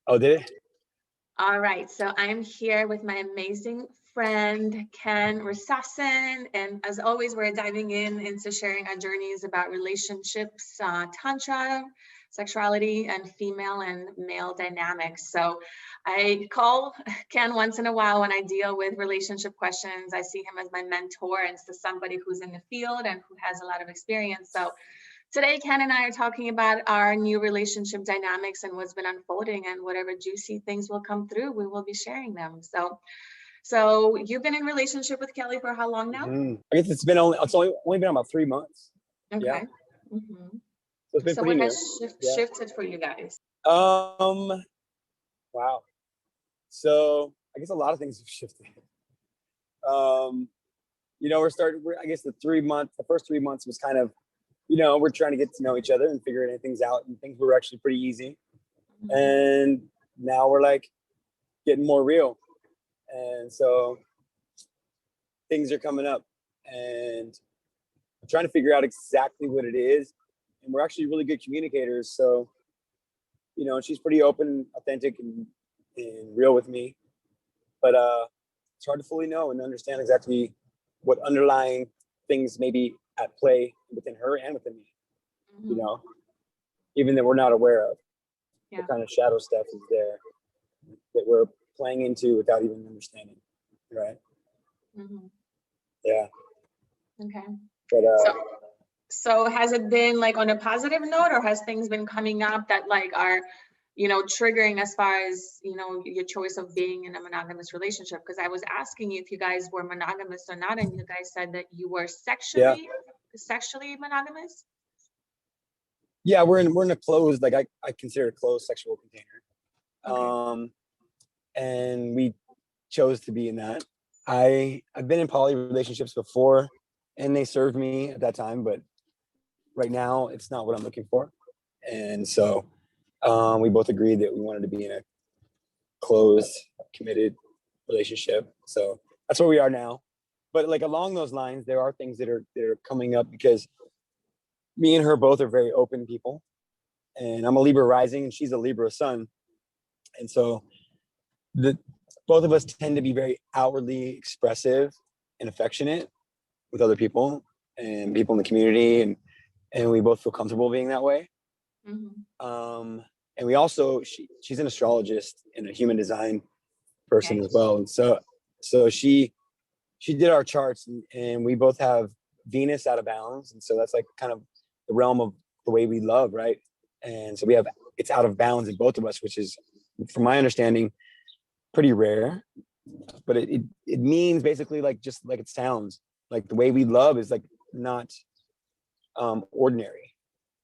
Oh, did it? All right, so I'm here with my amazing friend, Ken Rosaasen. And as always, we're diving into sharing our journeys about relationships, Tantra, sexuality, and female and male dynamics. So I call Ken once in a while when I deal with relationship questions. I see him as my mentor and so somebody who's in the field and who has a lot of experience. So today, Ken and I are talking about our new relationship dynamics and what's been unfolding, and whatever juicy things will come through, we will be sharing them. So you've been in relationship with Kelly for how long now? I guess it's only been about 3 months. Okay. Yeah. Mm-hmm. So it's been So pretty what new. has shifted for you guys? Wow. So I guess a lot of things have shifted. I guess the first 3 months was kind of, we're trying to get to know each other and figuring things out, and things were actually pretty easy. Mm-hmm. And now we're like getting more real. And so things are coming up, and I'm trying to figure out exactly what it is. And we're actually really good communicators. So, she's pretty open, authentic, and real with me. But it's hard to fully know and understand exactly what underlying things may be at play within her and within me. Mm-hmm. Even that we're not aware of. Yeah. What kind of shadow stuff is there that we're playing into without even understanding, right? Mm-hmm. Yeah. Okay. But so has it been like on a positive note, or has things been coming up that like are, triggering as far as, your choice of being in a monogamous relationship? Because I was asking you if you guys were monogamous or not, and you guys said that you were sexually monogamous. Yeah, we're in a closed, like I consider it a closed sexual container. Okay. And we chose to be in that. I've been in poly relationships before, and they served me at that time, but right now it's not what I'm looking for. And so we both agreed that we wanted to be in a closed, committed relationship. So that's where we are now. But like along those lines, there are things that are coming up, because me and her both are very open people, and I'm a Libra rising and she's a Libra sun. And so both of us tend to be very outwardly expressive and affectionate with other people and people in the community, and we both feel comfortable being that way. Mm-hmm. And we also, she's an astrologist and a human design person as well. And so she did our charts, and we both have Venus out of balance. And so that's like kind of the realm of the way we love, right? And so it's out of balance in both of us, which is, from my understanding, pretty rare. But it means basically like just like it sounds, like the way we love is like not ordinary.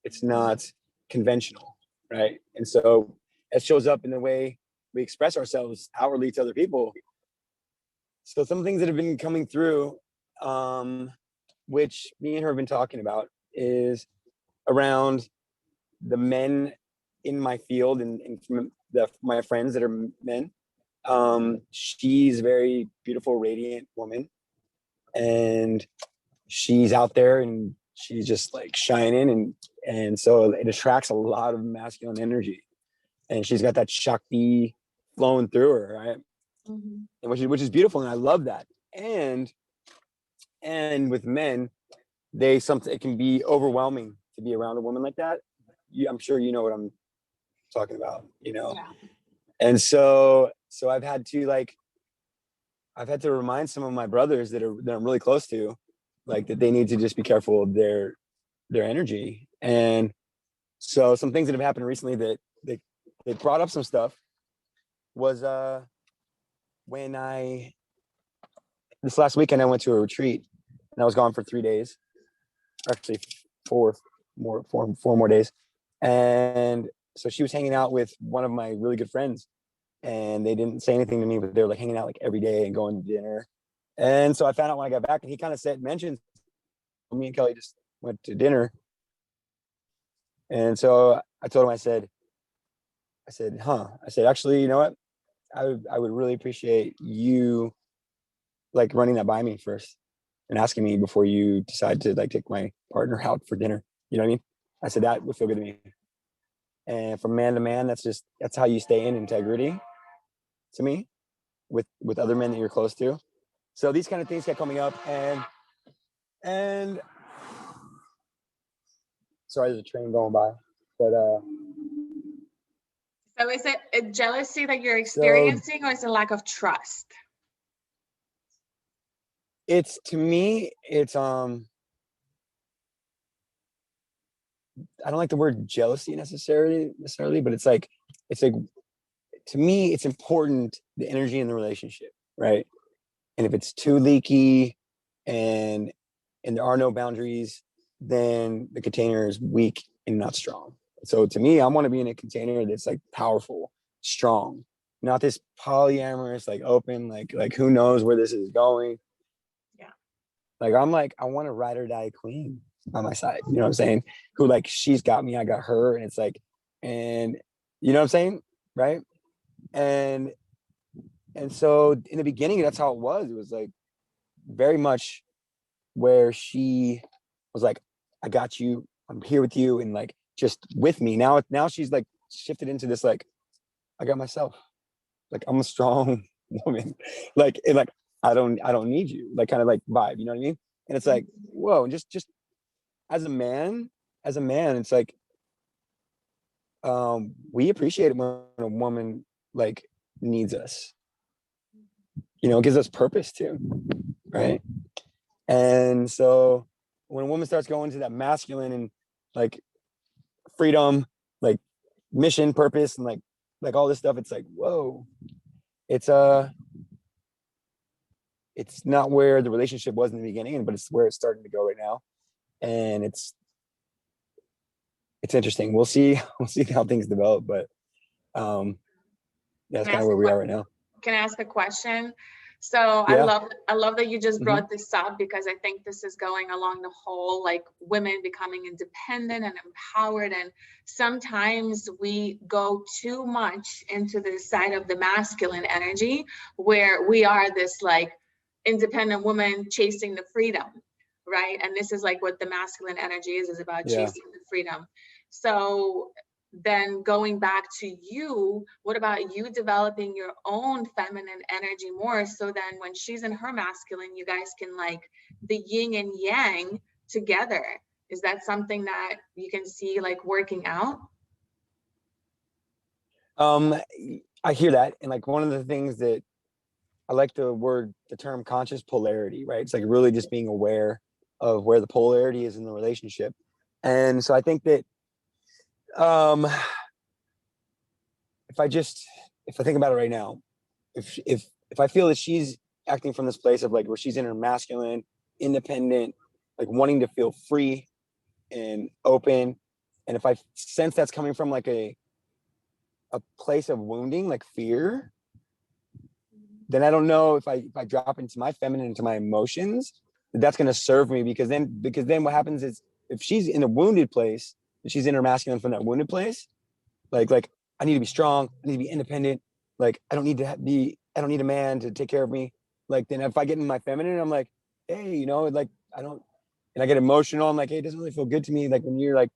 It's not conventional, right? And so it shows up in the way we express ourselves outwardly to other people. So some things that have been coming through, which me and her have been talking about, is around the men in my field and from my friends that are men. She's a very beautiful, radiant woman, and she's out there and she's just like shining, and so it attracts a lot of masculine energy, and she's got that Shakti flowing through her, right? Mm-hmm. And which is beautiful, and I love that. And with men, it can be overwhelming to be around a woman like that. I'm sure you know what I'm talking about, Yeah. And so I've had to remind some of my brothers that I'm really close to, like, that they need to just be careful of their energy. And so some things that have happened recently that they brought up some stuff was when this last weekend I went to a retreat, and I was gone for 3 days, actually four more days. And so she was hanging out with one of my really good friends, and they didn't say anything to me, but they were like hanging out like every day and going to dinner. And so I found out when I got back, and he kind of mentioned, me and Kelly just went to dinner. And so I told him, I said, actually, you know what? I would really appreciate you like running that by me first and asking me before you decide to like take my partner out for dinner. You know what I mean? I said that would feel good to me. And from man to man, that's how you stay in integrity, to me, with other men that you're close to. So these kind of things kept coming up, and sorry, there's a train going by, but So is it a jealousy that you're so experiencing, or is it lack of trust? it's, to me, it's I don't like the word jealousy necessarily, but it's like to me, it's important, the energy in the relationship, right? And if it's too leaky and there are no boundaries, then the container is weak and not strong. So to me, I want to be in a container that's like powerful, strong, not this polyamorous, like open, like who knows where this is going. Yeah. Like I want a ride or die queen on my side. You know what I'm saying? Who, like, she's got me, I got her, and it's like, and you know what I'm saying, right? And so in the beginning, that's how it was. It was like very much where she was like, I got you, I'm here with you, and like just with me. Now she's like shifted into this, like, I got myself. Like, I'm a strong woman. Like, and like I don't need you, like, kind of like vibe, you know what I mean? And it's like, whoa, and just as a man, it's like, we appreciate it when a woman like needs us, you know, it gives us purpose too, right? And so when a woman starts going to that masculine and like freedom, like mission, purpose, and like all this stuff, it's like, whoa, it's it's not where the relationship was in the beginning, but it's where it's starting to go right now. And it's interesting. We'll see how things develop, but that's kind of where we are right now. Can I ask a question? So Yeah. I love that you just Mhm. brought this up, because I think this is going along the whole, like, women becoming independent and empowered. And sometimes we go too much into the side of the masculine energy, where we are this like independent woman chasing the freedom, right? And this is like what the masculine energy is about, Yeah. chasing the freedom. So then going back to you, what about you developing your own feminine energy more, so then when she's in her masculine, you guys can, like, the yin and yang together? Is that something that you can see, like, working out? I hear that, and like one of the things that I like, the term conscious polarity, right? It's like really just being aware of where the polarity is in the relationship. And so I think that um if I think about it right now, if I feel that she's acting from this place of like where she's in her masculine, independent, like wanting to feel free and open, and if I sense that's coming from like a place of wounding, like fear, then I don't know if I drop into my feminine, into my emotions, that's going to serve me, because then what happens is, if she's in a wounded place, and she's in her masculine from that wounded place, like I need to be strong, I need to be independent, like I don't need a man to take care of me. Like, then if I get in my feminine, I'm like, hey, you know, like I don't, and I get emotional, I'm like, hey, it doesn't really feel good to me, like when you're like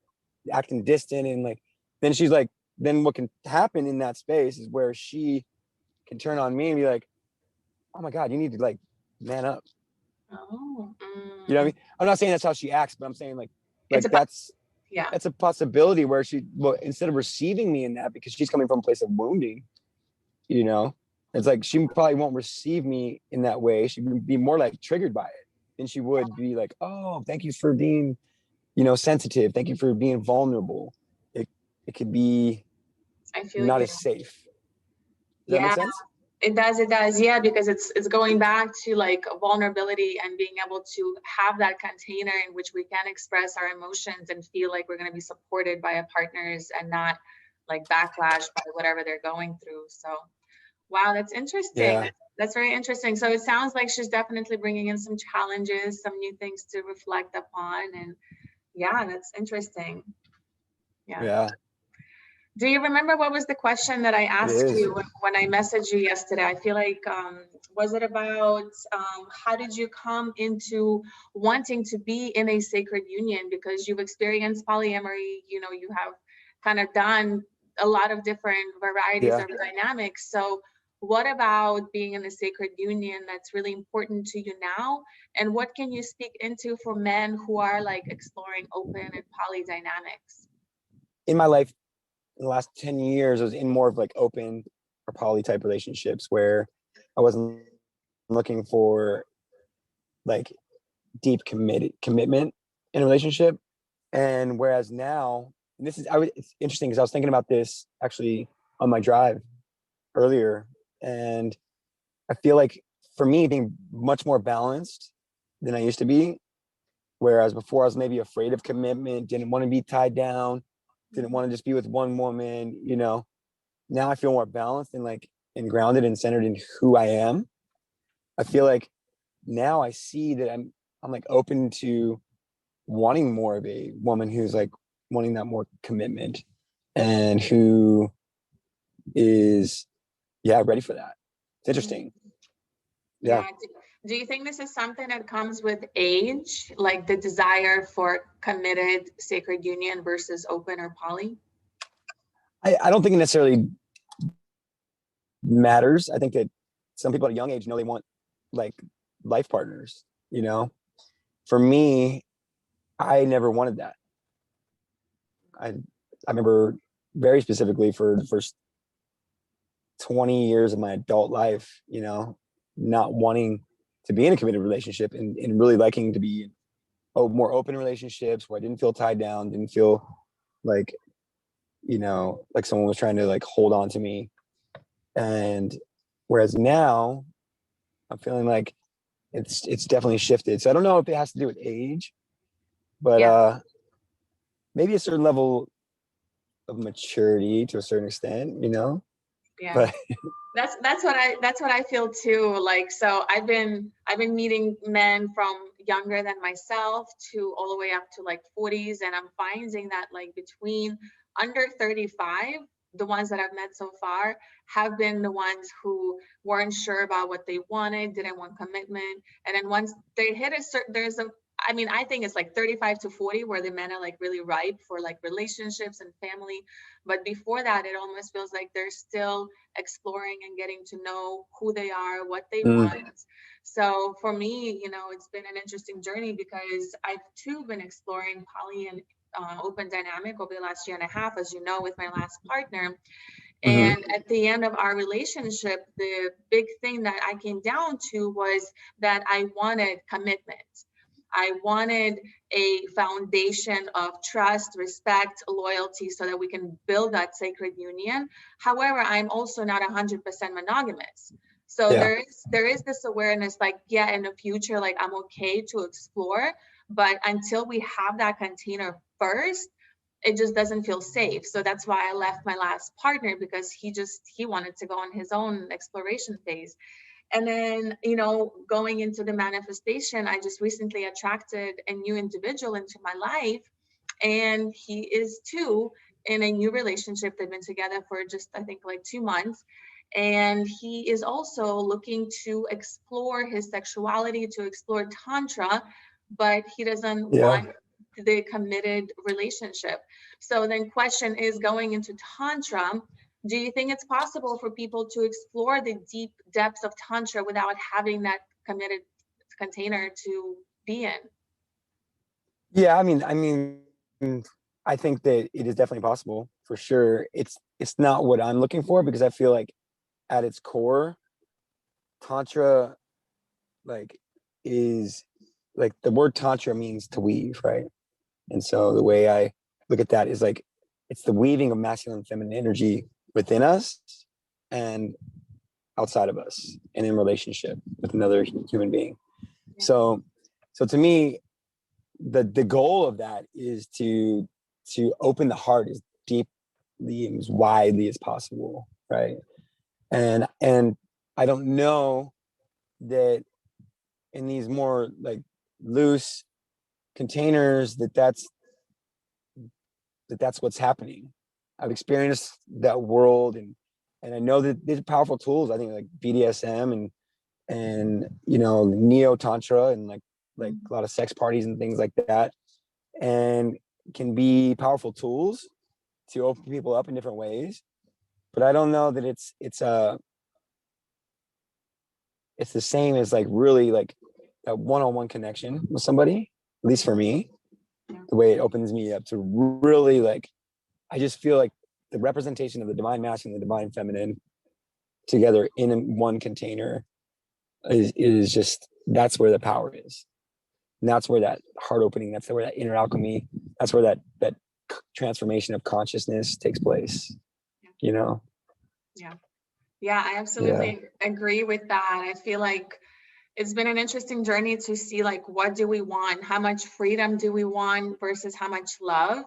acting distant, and like then she's like, then what can happen in that space is where she can turn on me and be like, oh my God, you need to like man up. Oh, You know what I mean? I'm not saying that's how she acts, but I'm saying like it's about, yeah. that's a possibility where she, well, instead of receiving me in that, because she's coming from a place of wounding, you know, it's like she probably won't receive me in that way. She would be more like triggered by it than she would be like, oh, thank you for being, you know, sensitive. Thank you for being vulnerable. It could be I feel not you. as safe. Does that make Yeah, sense? it does. Yeah, because it's going back to like vulnerability and being able to have that container in which we can express our emotions and feel like we're going to be supported by our partners, and not like backlash by whatever they're going through. So, wow, that's interesting. Yeah. That's very interesting. So it sounds like she's definitely bringing in some challenges, some new things to reflect upon. And yeah, that's interesting. Yeah. Yeah, Do you remember what was the question that I it asked is. you when I messaged you yesterday? I feel like, was it about how did you come into wanting to be in a sacred union? Because you've experienced polyamory, you know, you have kind of done a lot of different varieties Yeah. of dynamics. So what about being in a sacred union that's really important to you now? And what can you speak into for men who are like exploring open and poly dynamics? In my life, in the last 10 years, I was in more of like open or poly type relationships where I wasn't looking for like deep commitment in a relationship. And whereas now, and it's interesting because I was thinking about this actually on my drive earlier. And I feel like for me, being much more balanced than I used to be, whereas before I was maybe afraid of commitment, didn't want to be tied down, didn't want to just be with one woman, you know. Now I feel more balanced and like and grounded and centered in who I am. I feel like now I see that I'm like open to wanting more of a woman who's like wanting that more commitment and who is ready for that. It's interesting. Yeah. Yeah. Do you think this is something that comes with age, like the desire for committed sacred union versus open or poly? I don't think it necessarily matters. I think that some people at a young age know they want like life partners, you know. For me, I never wanted that. I remember very specifically for the first 20 years of my adult life, you know, not wanting to be in a committed relationship and really liking to be in more open relationships where I didn't feel tied down, didn't feel like, you know, like someone was trying to like hold on to me. And whereas now I'm feeling like it's definitely shifted. So I don't know if it has to do with age, but Yeah. maybe a certain level of maturity to a certain extent, you know. Yeah. But That's what I feel too. Like, so I've been meeting men from younger than myself to all the way up to like 40s, and I'm finding that like between under 35, the ones that I've met so far have been the ones who weren't sure about what they wanted, didn't want commitment, and then once they hit a certain, I mean, I think it's like 35 to 40 where the men are like really ripe for like relationships and family. But before that, it almost feels like they're still exploring and getting to know who they are, what they want. So for me, you know, it's been an interesting journey because I've too been exploring poly and open dynamic over the last year and a half, as you know, with my last partner. Mhm. And at the end of our relationship, the big thing that I came down to was that I wanted commitment. I wanted a foundation of trust, respect, loyalty so that we can build that sacred union. However, I'm also not 100% monogamous. So Yeah. there is this awareness like, yeah, in the future, like I'm okay to explore, but until we have that container first, it just doesn't feel safe. So that's why I left my last partner, because he wanted to go on his own exploration phase. And then, you know, going into the manifestation, I just recently attracted a new individual into my life. And he is too in a new relationship. They've been together for just, I think, like 2 months. And he is also looking to explore his sexuality, to explore Tantra, but he doesn't Yeah. want the committed relationship. So then question is, going into Tantra, do you think it's possible for people to explore the deep depths of Tantra without having that committed container to be in? Yeah, I think that it is definitely possible for sure. It's not what I'm looking for because I feel like at its core, Tantra like is like the word Tantra means to weave, right? And so the way I look at that is like it's the weaving of masculine and feminine energy within us and outside of us and in relationship with another human being. Yeah. So to me, the goal of that is to open the heart as deeply and as widely as possible, right? And I don't know that in these more like loose containers that's what's happening. I've experienced that world and I know that these are powerful tools. I think like BDSM and you know neo tantra and like a lot of sex parties and things like that and can be powerful tools to open people up in different ways, but I don't know that it's the same as like really like that one-on-one connection with somebody, at least for me, the way it opens me up to really like, I just feel like the representation of the divine masculine and the divine feminine together in one container is just, that's where the power is. And that's where that heart opening, that's where that inner alchemy, that's where that transformation of consciousness takes place, you know? Yeah, I absolutely agree with that. I feel like it's been an interesting journey to see like, what do we want? How much freedom do we want versus how much love?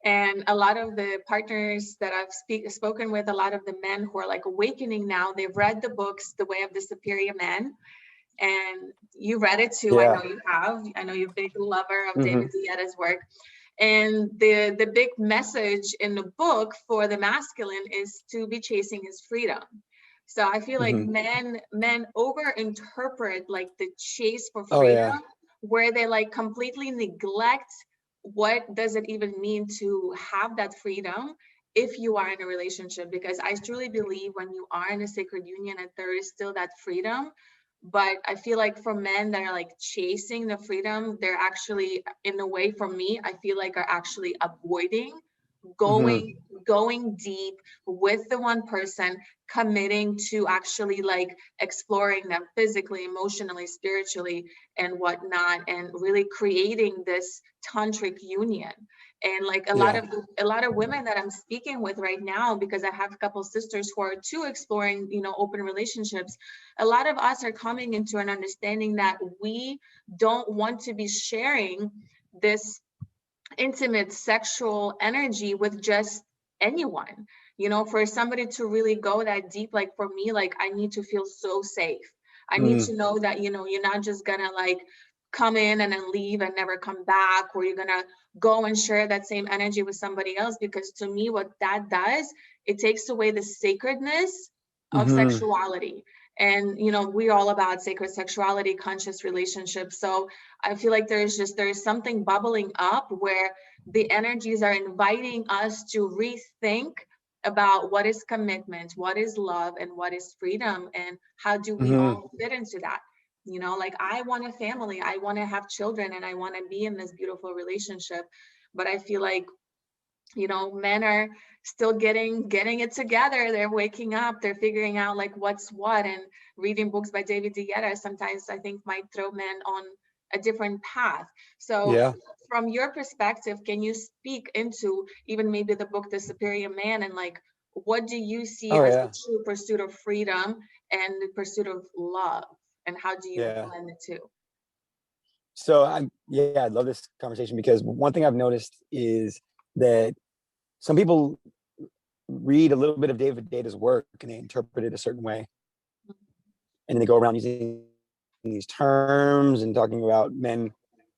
And a lot of the partners that I've spoken with, a lot of the men who are like awakening now, they've read the books, The Way of the Superior Man. And you read it too. I know you have. I know you're a big lover of David Guetta's work. And the big message in the book for the masculine is to be chasing his freedom. So I feel like men over-interpret like the chase for freedom, where they like completely neglect what does it even mean to have that freedom if you are in a relationship. Because I truly believe when you are in a sacred union and there is still that freedom. But I feel like for men that are like chasing the freedom, they're actually, in a way, for me, I feel like are actually avoiding going deep with the one person, committing to actually like exploring them physically, emotionally, spiritually, and whatnot, and really creating this tantric union. And like a lot of women that I'm speaking with right now, because I have a couple sisters who are too exploring, you know, open relationships. A lot of us are coming into an understanding that we don't want to be sharing this intimate sexual energy with just anyone. You know, for somebody to really go that deep, like for me, like I need to feel so safe. I need to know that, you know, you're not just gonna like come in and then leave and never come back, or you're gonna go and share that same energy with somebody else. Because to me, what that does, it takes away the sacredness of sexuality. And, you know, we're all about sacred sexuality, conscious relationships. So I feel like there's something bubbling up where the energies are inviting us to rethink about what is commitment, what is love, and what is freedom, and how do we all fit into that. You know, like I want a family, I want to have children, and I want to be in this beautiful relationship. But I feel like, you know, men are still getting it together. They're waking up, they're figuring out like what's what, and reading books by David Guetta sometimes I think might throw men on a different path. So from your perspective, can you speak into even maybe the book The Superior Man, and like what do you see as the true pursuit of freedom and the pursuit of love, and how do you blend the two? So I love this conversation, because one thing I've noticed is that some people read a little bit of David Guetta's work and they interpret it a certain way, and they go around using these terms and talking about men,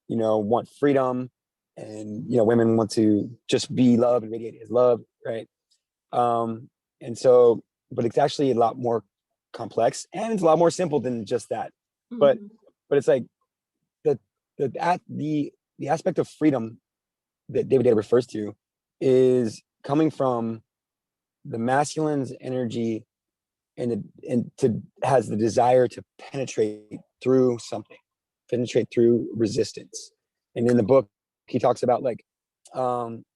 you know, want freedom, and you know, women want to just be love and radiate his love, right? And so, but it's actually a lot more complex, and it's a lot more simple than just that. But it's like the aspect of freedom that David Guetta refers to is coming from the masculine's energy, and has the desire to penetrate through something, penetrate through resistance. And in the book, he talks about like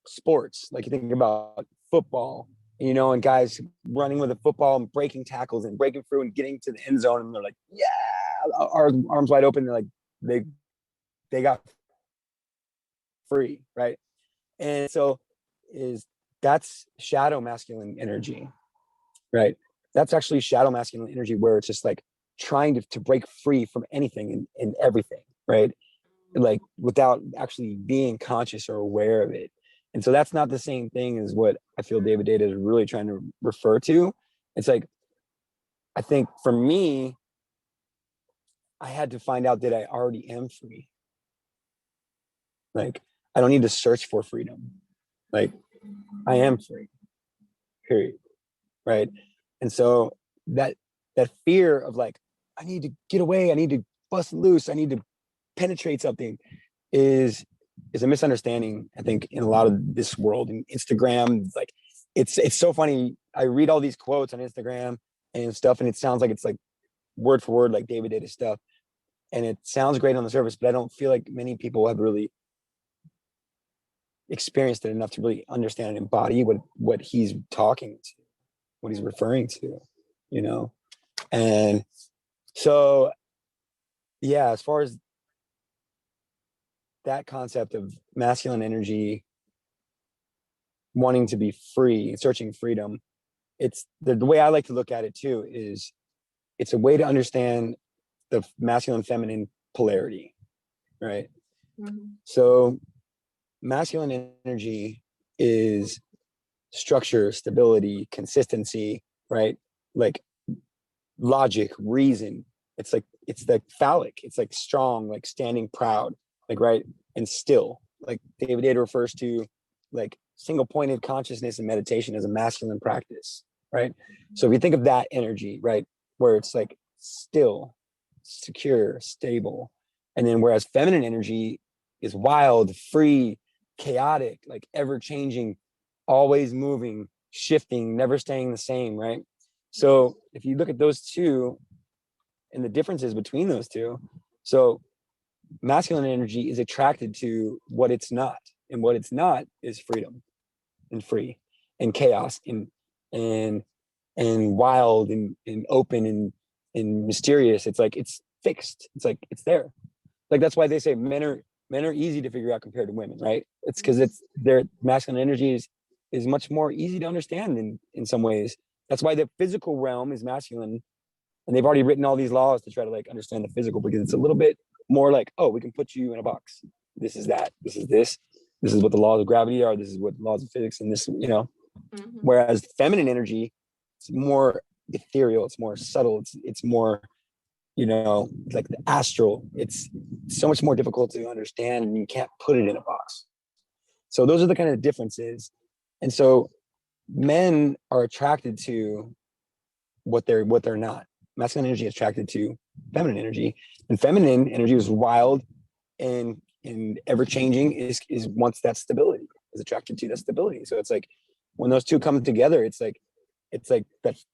sports, like you think about football, you know, and guys running with a football and breaking tackles and breaking through and getting to the end zone, and they're like, arms wide open. They're like, they got free, right? And so that's shadow masculine energy, right? That's actually shadow masculine energy, where it's just like trying to break free from anything and everything, right? Like without actually being conscious or aware of it. And so that's not the same thing as what I feel David Guetta is really trying to refer to. It's like, I think for me, I had to find out that I already am free. Like, I don't need to search for freedom. Like, I am free, period, right? And so that fear of like, I need to get away, I need to bust loose, I need to penetrate something is a misunderstanding, I think, in a lot of this world. And Instagram, like it's so funny. I read all these quotes on Instagram and stuff, and it sounds like it's like word for word like David did his stuff, and it sounds great on the surface, but I don't feel like many people have really experienced it enough to really understand and embody what he's talking to, what he's referring to, you know. And so yeah, as far as that concept of masculine energy wanting to be free, searching freedom, it's the way I like to look at it too is it's a way to understand the masculine feminine polarity, right? Mhm. So masculine energy is structure, stability, consistency, right? Like logic, reason. It's like phallic. It's like strong, like standing proud, like right and still. Like David Ada refers to like single pointed consciousness and meditation as a masculine practice, right? So if you think of that energy, right, where it's like still, secure, stable, and then whereas feminine energy is wild, free, chaotic, like ever changing, always moving, shifting, never staying the same, right? So if you look at those two and the differences between those two, so masculine energy is attracted to what it's not, and what it's not is freedom and free and chaos and and wild and open and mysterious. It's like it's fixed. It's like it's there. Like that's why they say men are easy to figure out compared to women, right? It's because it's their masculine energy is much more easy to understand in some ways. That's why the physical realm is masculine, and they've already written all these laws to try to like understand the physical, because it's a little bit more like, oh, we can put you in a box. This is that. This is this. This is what the laws of gravity are. This is what laws of physics, and this, you know. Mhm. Whereas feminine energy, it's more ethereal. It's more subtle. It's more, you know, like the astral. It's so much more difficult to understand, and you can't put it in a box. So those are the kind of differences. And so men are attracted to what they're not. Masculine energy is attracted to feminine energy, and feminine energy is wild and ever changing, is wants that stability, is attracted to that stability. So it's like when those two come together, it's like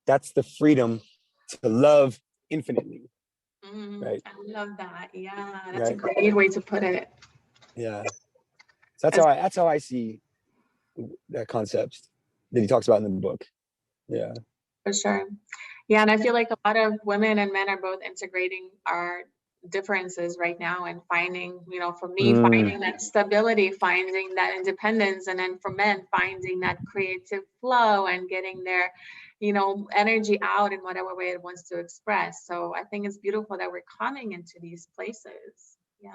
that's the freedom to love infinitely, right? I love that. Yeah, that's a Right. great way to put it. Yeah. So As that's how I see that concept that he talks about in the book. Yeah. For sure. Yeah, and I feel like a lot of women and men are both integrating our differences right now and finding, you know, for me, finding that stability, finding that independence, and then for men, finding that creative flow and getting their, you know, energy out in whatever way it wants to express. So I think it's beautiful that we're coming into these places. Yeah.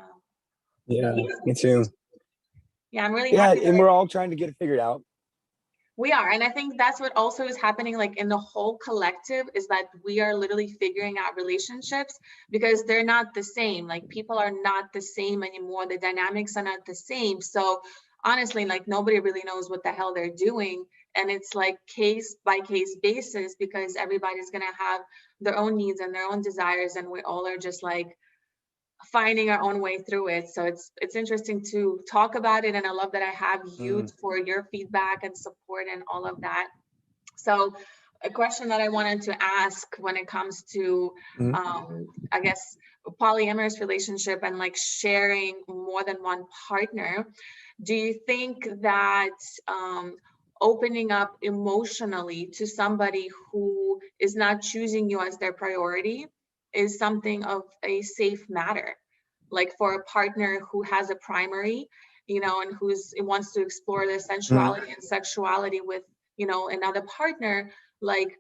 Yeah. Me too. Yeah, I'm really Yeah. happy And that we're all trying to get it figured out. we are. And I think that's what also is happening like in the whole collective, is that we are literally figuring out relationships because they're not the same. Like people are not the same anymore. The dynamics are not the same. So honestly, like nobody really knows what the hell they're doing. And it's like case by case basis, because everybody's going to have their own needs and their own desires. And we all are just like finding our own way through it. So it's interesting to talk about it, and I love that I have you for your feedback and support and all of that. So a question that I wanted to ask when it comes to I guess polyamorous relationship and like sharing more than one partner, do you think that opening up emotionally to somebody who is not choosing you as their priority is something of a safe matter? Like for a partner who has a primary, you know, and who's wants to explore their sensuality and sexuality with, you know, another partner, like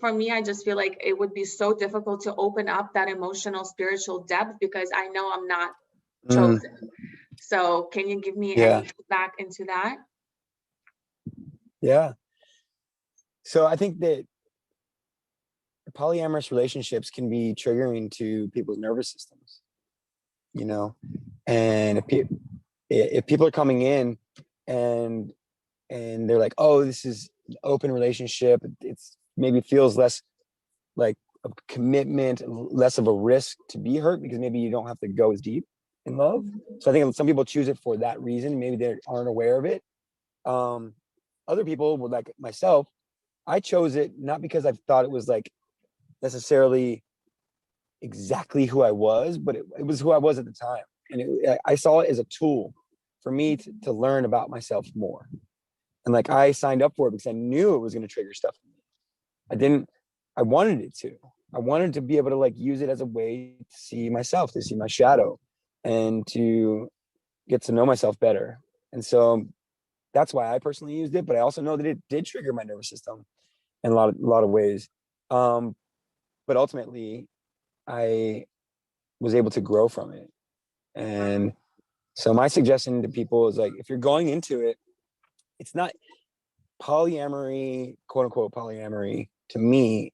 for me, I just feel like it would be so difficult to open up that emotional, spiritual depth because I know I'm not chosen. So can you give me Yeah. any feedback into that? Yeah. So I think that polyamorous relationships can be triggering to people's nervous systems, you know, and if people are coming in and they're like, oh, this is an open relationship, it's maybe feels less like a commitment, less of a risk to be hurt because maybe you don't have to go as deep in love. So I think some people choose it for that reason. Maybe they aren't aware of it. other people were like myself, I chose it not because I thought it was like necessarily exactly who I was, but it was who I was at the time. And I saw it as a tool for me to learn about myself more. And like I signed up for it because I knew it was going to trigger stuff in me. I wanted it to. I wanted to be able to like use it as a way to see myself, to see my shadow, and to get to know myself better. And so that's why I personally used it. But I also know that it did trigger my nervous system in a lot of ways. But ultimately, I was able to grow from it. And so my suggestion to people is like, if you're going into it, it's not polyamory, quote unquote polyamory, to me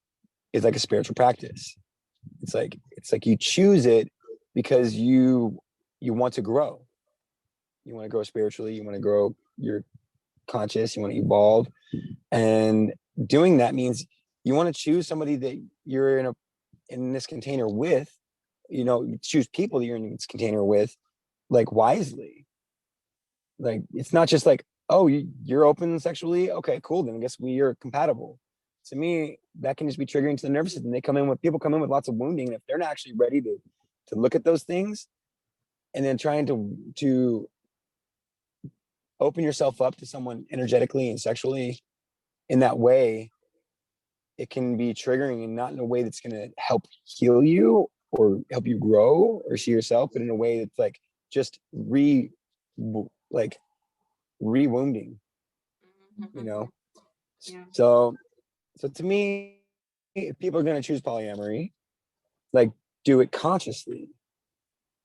is like a spiritual practice. It's like you choose it because you want to grow. You want to grow spiritually, you want to grow your conscious, you want to evolve. And doing that means you want to choose somebody that you're in this container with, you choose people that you're in this container with, like wisely. Like it's not just like, oh, you're open sexually, okay, cool, then I guess we are compatible. To me, that can just be triggering to the nervous system. People come in with lots of wounding, and if they're not actually ready to look at those things, and then trying to open yourself up to someone energetically and sexually in that way, it can be triggering, and not in a way that's going to help heal you or help you grow or see yourself, but in a way that's like just re-wounding, you know? Yeah. So to me, if people are going to choose polyamory, like do it consciously,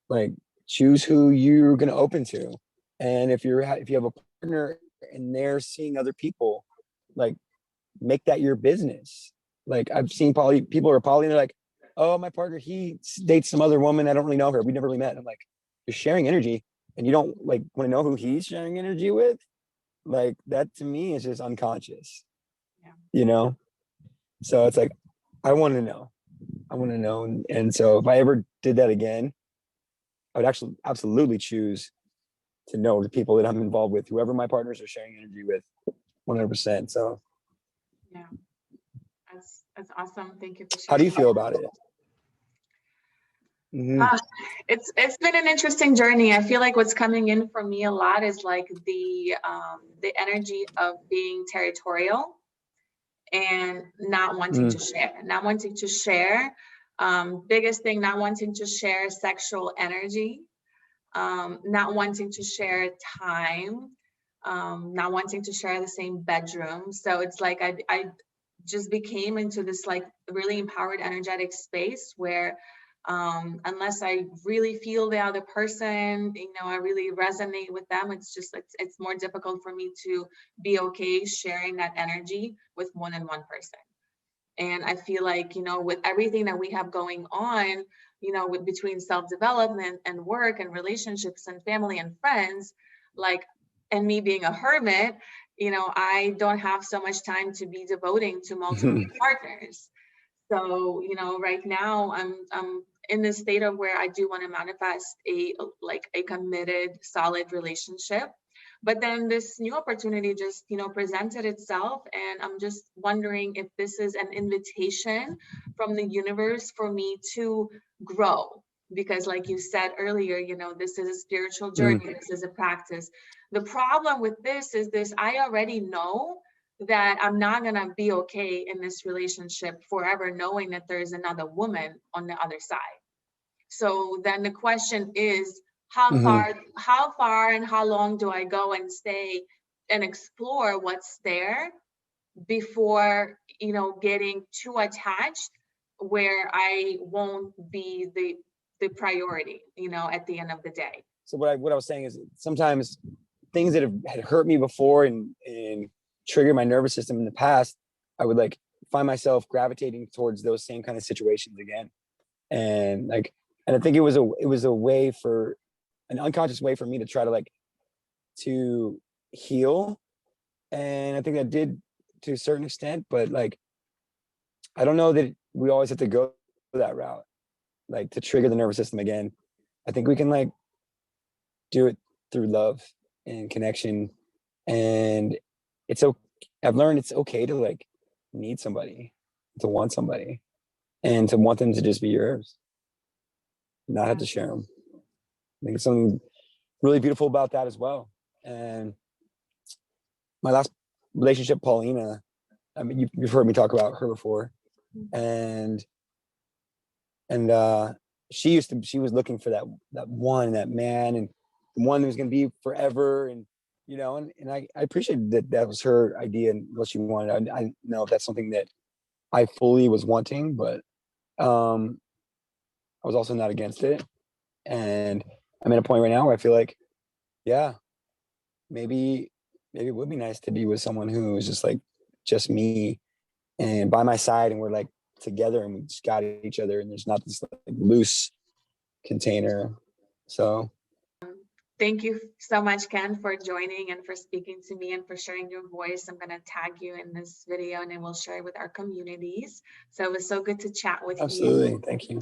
like choose who you're going to open to. And if you have a partner and they're seeing other people, like make that your business. Like I've seen people are poly and they're like, oh, my partner, he dates some other woman. I don't really know her. We never really met. And I'm like, you're sharing energy and you don't like want to know who he's sharing energy with. Like that to me is just unconscious, So it's like, I want to know. And so if I ever did that again, I would actually absolutely choose to know the people that I'm involved with, whoever my partners are sharing energy with, 100%. So Yeah, that's awesome. Thank you for how do you sharing. feel about it? Mm-hmm. It's been an interesting journey. I feel like what's coming in for me a lot is like the energy of being territorial and not wanting to share, biggest thing, not wanting to share sexual energy, not wanting to share time, not wanting to share the same bedroom. So it's like I just became into this like really empowered energetic space where unless I really feel the other person, I really resonate with them, it's more difficult for me to be okay sharing that energy with more than one person. And I feel like, with everything that we have going on, with between self-development and work and relationships and family and friends, like, and me being a hermit, I don't have so much time to be devoting to multiple partners. So, right now I'm in this state of where I do want to manifest a committed, solid relationship. But then this new opportunity just, presented itself. And I'm just wondering if this is an invitation from the universe for me to grow. Because like you said earlier, this is a spiritual journey. This is a practice. The problem with this is I already know that I'm not going to be okay in this relationship forever, knowing that there's another woman on the other side. So then the question is, how far and how long do I go and stay and explore what's there before, getting too attached where I won't be the priority, at the end of the day. So what I was saying is sometimes things that had hurt me before and triggered my nervous system in the past, I would like find myself gravitating towards those same kind of situations again. And I think it was a way for an unconscious way for me to try to heal. And I think that did to a certain extent, but like, I don't know that we always have to go that route, like to trigger the nervous system again. I think we can like do it through love and connection and I've learned it's okay to like need somebody, to want somebody, and to want them to just be yours, not have to share them. I think it's something really beautiful about that as well. And my last relationship, Paulina, I mean, you've heard me talk about her before, and she was looking for that man, and the one who was going to be forever, and and I appreciated that was her idea and what she wanted. I know if that's something that I fully was wanting, but I was also not against it. And I'm at a point right now where I feel like, yeah, maybe it would be nice to be with someone who is just like just me and by my side, and we're like together and we just got each other, and there's not this like loose container. So Thank you so much, Ken, for joining and for speaking to me and for sharing your voice. I'm going to tag you in this video and then we'll share it with our communities. So it was so good to chat with you. absolutely, thank you.